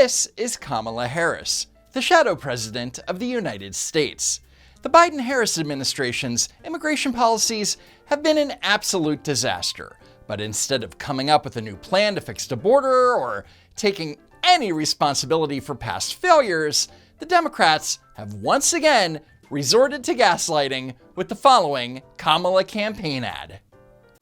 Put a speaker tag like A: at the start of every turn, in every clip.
A: This is Kamala Harris, the shadow president of the United States. The Biden-Harris administration's immigration policies have been an absolute disaster, but instead of coming up with a new plan to fix the border or taking any responsibility for past failures, the Democrats have once again resorted to gaslighting with the following Kamala campaign ad.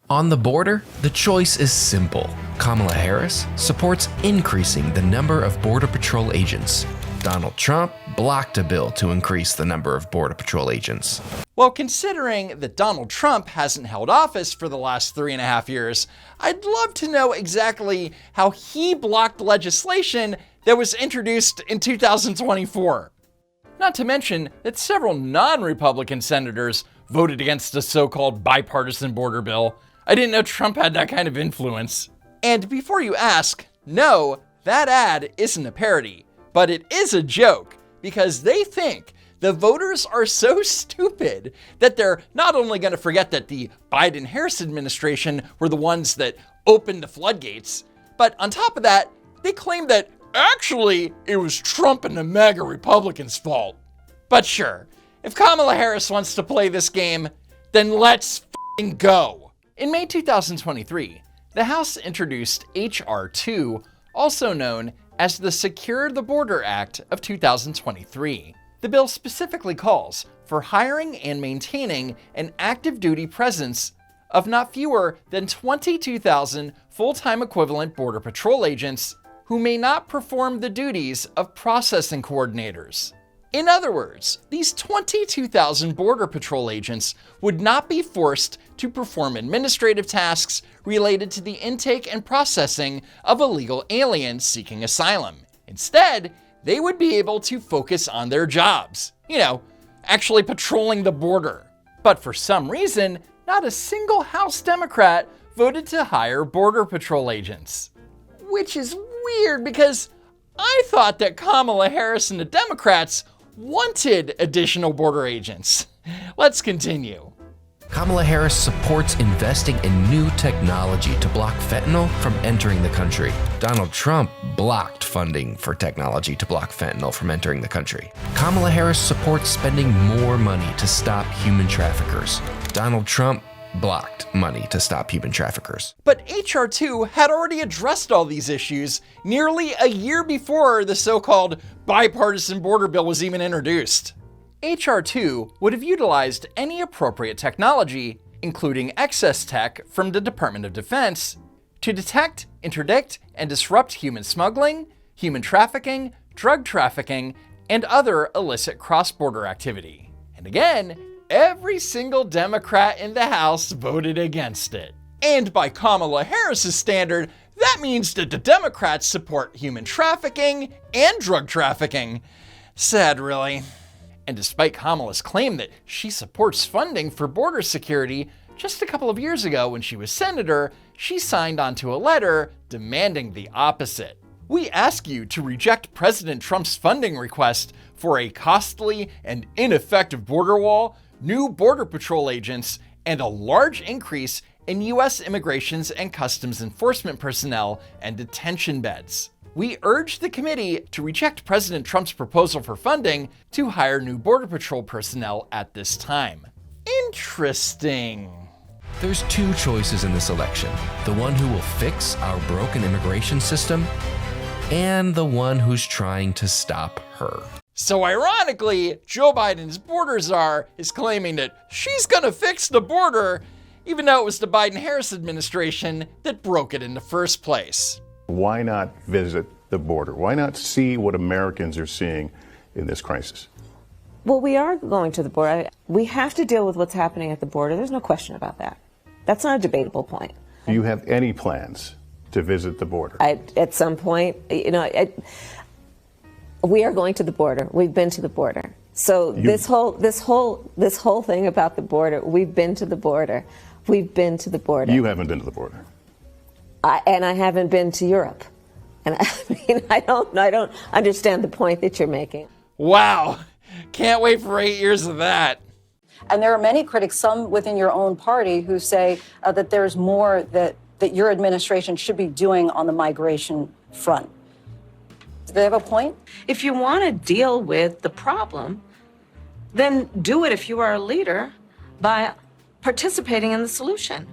B: On the border, the choice is simple. Kamala Harris supports increasing the number of Border Patrol agents. Donald Trump blocked a bill to increase the number of Border Patrol agents.
A: Well, considering that Donald Trump hasn't held office for the last 3.5 years, I'd love to know exactly how he blocked legislation that was introduced in 2024. Not to mention that several non-Republican senators voted against the so-called bipartisan border bill. I didn't know Trump had that kind of influence. And before you ask, no, that ad isn't a parody, but it is a joke because they think the voters are so stupid that they're not only going to forget that the Biden-Harris administration were the ones that opened the floodgates, but on top of that, they claim that actually it was Trump and the MAGA Republicans' fault. But sure, if Kamala Harris wants to play this game, then let's f***ing go. In May 2023, the House introduced H.R. 2, also known as the Secure the Border Act of 2023. The bill specifically calls for hiring and maintaining an active duty presence of not fewer than 22,000 full-time equivalent Border Patrol agents who may not perform the duties of processing coordinators. In other words, these 22,000 Border Patrol agents would not be forced to perform administrative tasks related to the intake and processing of illegal aliens seeking asylum. Instead, they would be able to focus on their jobs. Actually patrolling the border. But for some reason, not a single House Democrat voted to hire Border Patrol agents. Which is weird because I thought that Kamala Harris and the Democrats wanted additional border agents. Let's continue.
B: Kamala Harris supports investing in new technology to block fentanyl from entering the country. Donald Trump blocked funding for technology to block fentanyl from entering the country. Kamala Harris supports spending more money to stop human traffickers. Donald Trump blocked money to stop human traffickers.
A: But H.R. 2 had already addressed all these issues nearly a year before the so-called bipartisan border bill was even introduced. H.R. 2 would have utilized any appropriate technology, including excess tech from the Department of Defense, to detect, interdict, and disrupt human smuggling, human trafficking, drug trafficking, and other illicit cross-border activity. And again, every single Democrat in the House voted against it. And by Kamala Harris's standard, that means that the Democrats support human trafficking and drug trafficking. Sad, really. And despite Kamala's claim that she supports funding for border security, just a couple of years ago when she was senator, she signed onto a letter demanding the opposite. We ask you to reject President Trump's funding request for a costly and ineffective border wall, new Border Patrol agents, and a large increase in U.S. immigrations and customs enforcement personnel and detention beds. We urge the committee to reject President Trump's proposal for funding to hire new Border Patrol personnel at this time. Interesting.
B: There's two choices in this election: the one who will fix our broken immigration system, and the one who's trying to stop her.
A: So ironically, Joe Biden's border czar is claiming that she's gonna fix the border, even though it was the Biden-Harris administration that broke it in the first place.
C: Why not visit the border? Why not see what Americans are seeing in this crisis?
D: Well, we are going to the border. We have to deal with what's happening at the border. There's no question about that. That's not a debatable point.
C: Do you have any plans to visit the border?
D: At some point, we are going to the border. We've been to the border. So this whole thing about the border, we've been to the border. We've been to the border.
C: You haven't been to the border.
D: And I haven't been to Europe. And I don't understand the point that you're making.
A: Wow. Can't wait for 8 years of that.
E: And there are many critics, some within your own party, who say that there's more that your administration should be doing on the migration front. Do they have a point?
F: If you want to deal with the problem, then do it if you are a leader by participating in the solution.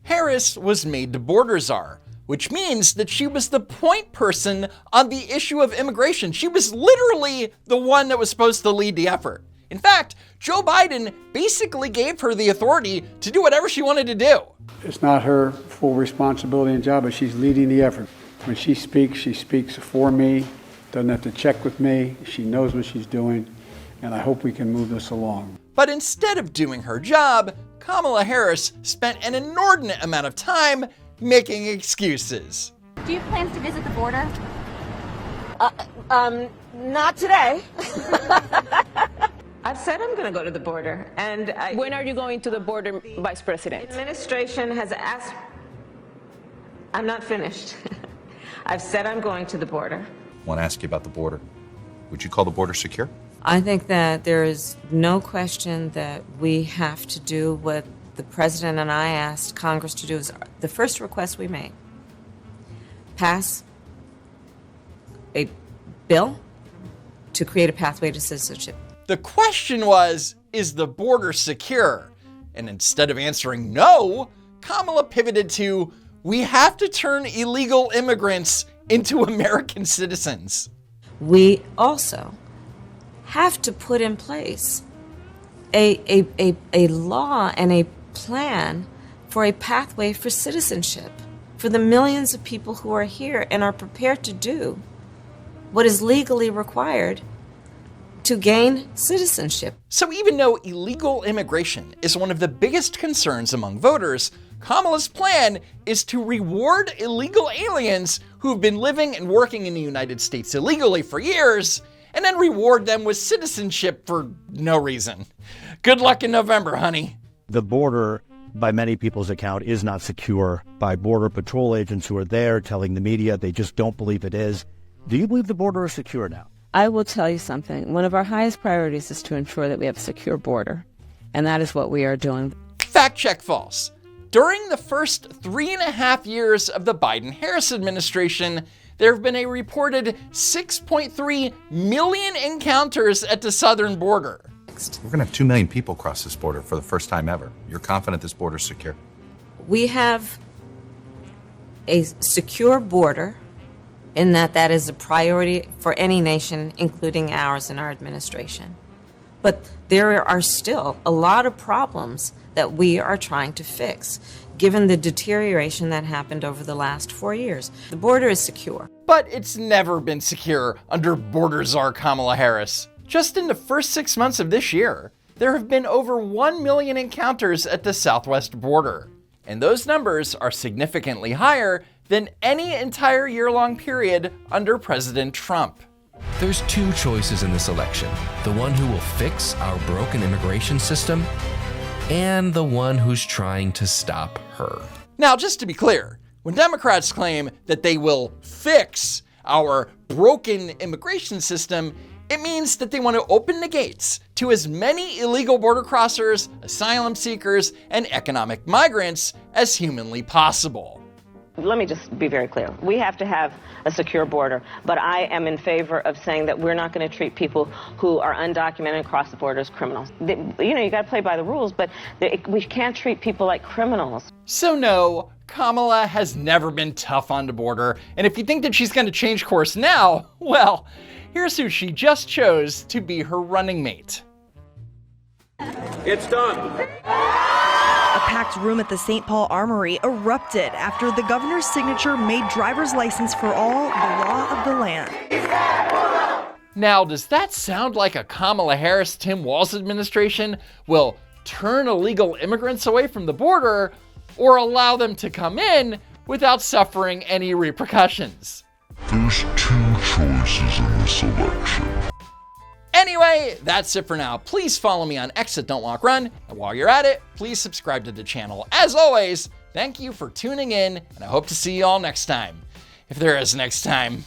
A: Harris was made the border czar, which means that she was the point person on the issue of immigration. She was literally the one that was supposed to lead the effort. In fact, Joe Biden basically gave her the authority to do whatever she wanted to do.
G: It's not her full responsibility and job, but she's leading the effort. When she speaks for me, doesn't have to check with me. She knows what she's doing, and I hope we can move this along.
A: But instead of doing her job, Kamala Harris spent an inordinate amount of time making excuses.
H: Do you have plans to visit the border?
F: Not today. I've said I'm going to go to the border, and
I: when are you going to the border, Vice President?
F: The administration has asked. I'm not finished. I've said I'm going to the border.
J: I want to ask you about the border. Would you call the border secure?
F: I think that there is no question that we have to do what the President and I asked Congress to do. Is the first request we made. Pass a bill to create a pathway to citizenship.
A: The question was, is the border secure? And instead of answering no, Kamala pivoted to, we have to turn illegal immigrants into American citizens.
F: We also have to put in place a law and a plan for a pathway for citizenship for the millions of people who are here and are prepared to do what is legally required to gain citizenship.
A: So even though illegal immigration is one of the biggest concerns among voters, Kamala's plan is to reward illegal aliens who've been living and working in the United States illegally for years, and then reward them with citizenship for no reason. Good luck in November, honey.
K: The border, by many people's account, is not secure. By Border Patrol agents who are there telling the media they just don't believe it is. Do you believe the border is secure now?
L: I will tell you something. One of our highest priorities is to ensure that we have a secure border, and that is what we are doing.
A: Fact check false. During the first 3.5 years of the Biden-Harris administration, there have been a reported 6.3 million encounters at the southern border.
J: We're going to have 2 million people cross this border for the first time ever. You're confident this border's secure?
F: We have a secure border in that is a priority for any nation, including ours and our administration. But there are still a lot of problems that we are trying to fix, given the deterioration that happened over the last 4 years. The border is secure.
A: But it's never been secure under border czar Kamala Harris. Just in the first 6 months of this year, there have been over 1 million encounters at the southwest border. And those numbers are significantly higher than any entire year-long period under President Trump.
B: There's 2 choices in this election. The one who will fix our broken immigration system, and the one who's trying to stop her.
A: Now, just to be clear, when Democrats claim that they will fix our broken immigration system, it means that they want to open the gates to as many illegal border crossers, asylum seekers, and economic migrants as humanly possible.
I: Let me just be very clear. We have to have a secure border, but I am in favor of saying that we're not going to treat people who are undocumented and cross the border as criminals. You got to play by the rules, but we can't treat people like criminals.
A: So no, Kamala has never been tough on the border, and if you think that she's going to change course now, well, here's who she just chose to be her running mate.
M: It's done.
N: A packed room at the St. Paul Armory erupted after the governor's signature made driver's license for all the law of the land.
A: Now, does that sound like a Kamala Harris, Tim Walz administration will turn illegal immigrants away from the border or allow them to come in without suffering any repercussions?
O: There's 2 choices in this election.
A: Anyway, that's it for now. Please follow me on X at Don't Walk Run. And while you're at it, please subscribe to the channel. As always, thank you for tuning in, and I hope to see you all next time. If there is next time.